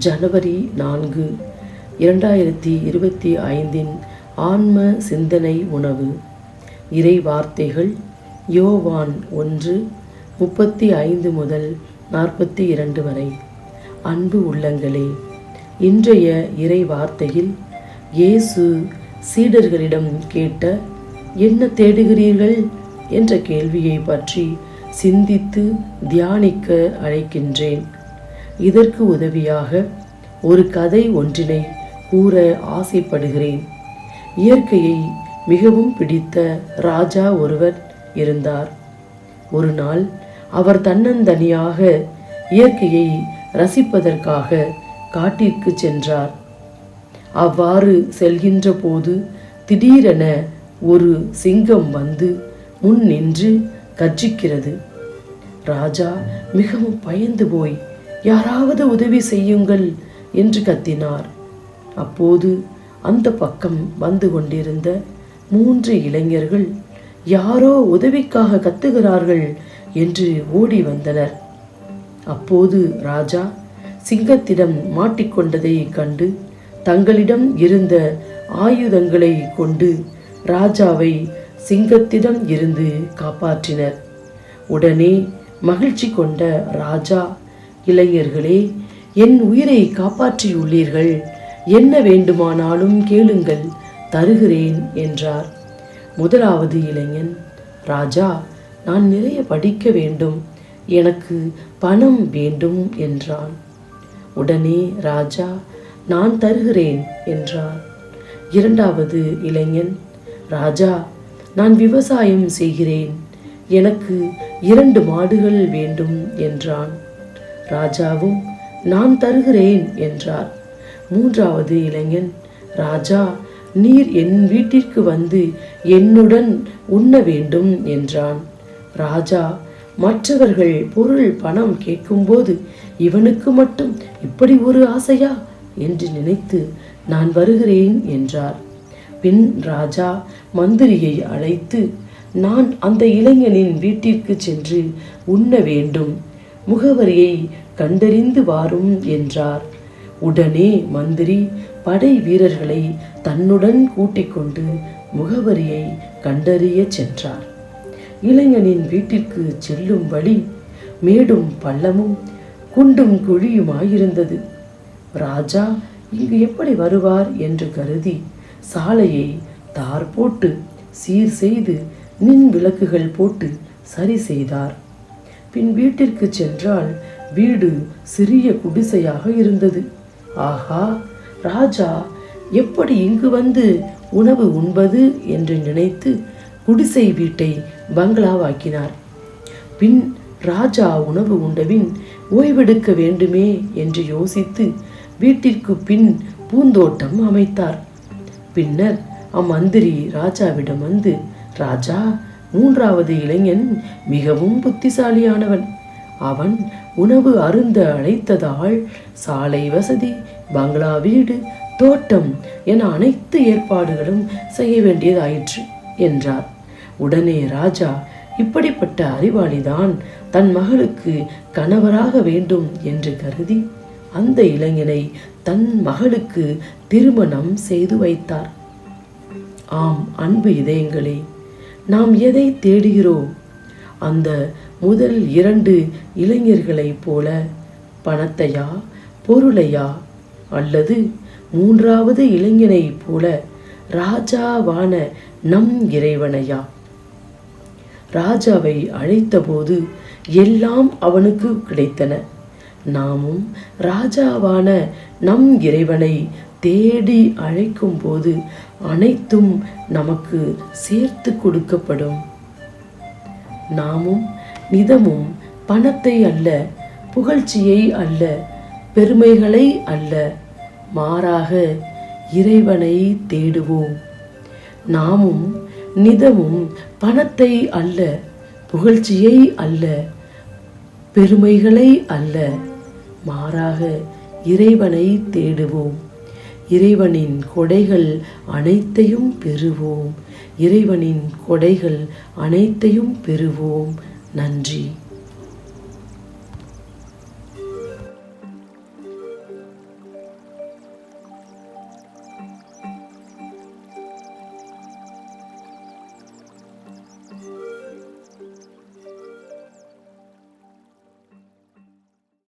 ஜனவரி 4, 2025 ஆன்ம சிந்தனை உணவு. இறை வார்த்தைகள் யோவான் 1:35 முதல் 42 வரை. அன்பு உள்ளங்களே, இன்றைய இறை வார்த்தையில் இயேசு சீடர்களிடம் கேட்ட "என்ன தேடுகிறீர்கள்?" என்ற கேள்வியை பற்றி சிந்தித்து தியானிக்க அழைக்கின்றேன். இதற்கு உதவியாக ஒரு கதை ஒன்றினை கூற ஆசைப்படுகிறேன். இயற்கையை மிகவும் பிடித்த ராஜா ஒருவர் இருந்தார். ஒரு நாள் அவர் தன்னந்தனியாக இயற்கையை ரசிப்பதற்காக காட்டிற்கு சென்றார். அவ்வாறு செல்கின்ற போது திடீரென ஒரு சிங்கம் வந்து முன் நின்று கர்ஜிக்கிறது. ராஜா மிகவும் பயந்து போய் "யாராவது உதவி செய்யுங்கள்" என்று கத்தினார். அப்போது அந்த பக்கம் வந்து கொண்டிருந்த 3 இளைஞர்கள் யாரோ உதவிக்காக கத்துகிறார்கள் என்று ஓடி வந்தனர். அப்போது ராஜா சிங்கத்திடம் மாட்டிக்கொண்டதை கண்டு தங்களிடம் இருந்த ஆயுதங்களை கொண்டு ராஜாவை சிங்கத்திடம் இருந்து காப்பாற்றினர். உடனே மகிழ்ச்சி கொண்ட ராஜா, "இளைஞர்களே, என் உயிரை காப்பாற்றியுள்ளீர்கள். என்ன வேண்டுமானாலும் கேளுங்கள், தருகிறேன்" என்றார். முதலாவது இளைஞன், "ராஜா, நான் நிறைய படிக்க வேண்டும். எனக்கு பணம் வேண்டும்" என்றான். உடனே ராஜா, "நான் தருகிறேன்" என்றார். இரண்டாவது இளைஞன், "ராஜா, நான் விவசாயம் செய்கிறேன். எனக்கு 2 மாடுகள் வேண்டும்" என்றான். ராஜாவும் "நான் தருகிறேன்" என்றார். மூன்றாவது இளைஞன், "ராஜா, நீர் என் வீட்டிற்கு வந்து என்னுடன் உண்ண வேண்டும்" என்றான். ராஜா, மற்றவர்கள் பொருள் பணம் கேட்கும்போது இவனுக்கு மட்டும் இப்படி ஒரு ஆசையா என்று நினைத்து "நான் வருகிறேன்" என்றார். பின் ராஜா மந்திரியை அழைத்து, "நான் அந்த இளைஞனின் வீட்டிற்கு சென்று உண்ண வேண்டும். முகவரியை கண்டறிந்து வாரும்" என்றார். உடனே மந்திரி படை வீரர்களை தன்னுடன் கூட்டிக் கொண்டு முகவரியை கண்டறிய சென்றார். இளைஞனின் வீட்டிற்கு செல்லும் வழி மேடும் பள்ளமும் குண்டும் குழியுமாயிருந்தது. ராஜா இங்கு எப்படி வருவார் என்று கருதி சாலையை தார் போட்டு சீர் செய்து மின் விளக்குகள் போட்டு சரி செய்தார். பின் வீட்டிற்கு சென்றால் வீடு சிறிய குடிசையாக இருந்தது. ஆஹா, ராஜா எப்படி இங்கு வந்து உணவு உண்பது என்று நினைத்து குடிசை வீட்டை பங்களாவாக்கினார். பின் ராஜா உணவு உண்டபின் ஓய்வெடுக்க வேண்டுமே என்று யோசித்து வீட்டிற்கு பின் பூந்தோட்டம் அமைத்தார். பின்னர் அம்மந்திரி ராஜாவிடம் வந்து, "ராஜா, மூன்றாவது இளைஞன் மிகவும் புத்திசாலியானவன். அவன் உணவு அருந்த அழைத்ததால் சாலை வசதி, பங்களா வீடு, தோட்டம் என அனைத்து ஏற்பாடுகளும் செய்ய வேண்டியதாயிற்று" என்றார். உடனே ராஜா, இப்படிப்பட்ட அறிவாளிதான் தன் மகளுக்கு கணவராக வேண்டும் என்று கருதி அந்த இளைஞனை தன் மகளுக்கு திருமணம் செய்து வைத்தார். ஆம் அன்பு இதயங்களே, நாம் எதை தேடுகிறோம்? அந்த முதல் 2 இளைஞர்களைப் போல பணத்தையா, பொருளையா, அல்லது மூன்றாவது இளைஞனைப் போல ராஜாவான நம் இறைவனையா? ராஜாவை அழைத்தபோது எல்லாம் அவனுக்கு கிடைத்தன. நாமும் ராஜாவான நம் இறைவனை தேடி அழைக்கும் போது அனைத்தும் நமக்கு சேர்த்து கொடுக்கப்படும். நாமும் நிதமும் பணத்தை அல்ல, புகழ்ச்சியை அல்ல, பெருமைகளை அல்ல, மாறாக இறைவனை தேடுவோம். நாமும் நிதமும் பணத்தை அல்ல, புகழ்ச்சியை அல்ல, பெருமைகளை அல்ல, மாறாக இறைவனை தேடுவோம். இறைவனின் கொடைகள் அனைத்தையும் பெறுவோம். இறைவனின் கொடைகள் அனைத்தையும் பெறுவோம். நன்றி.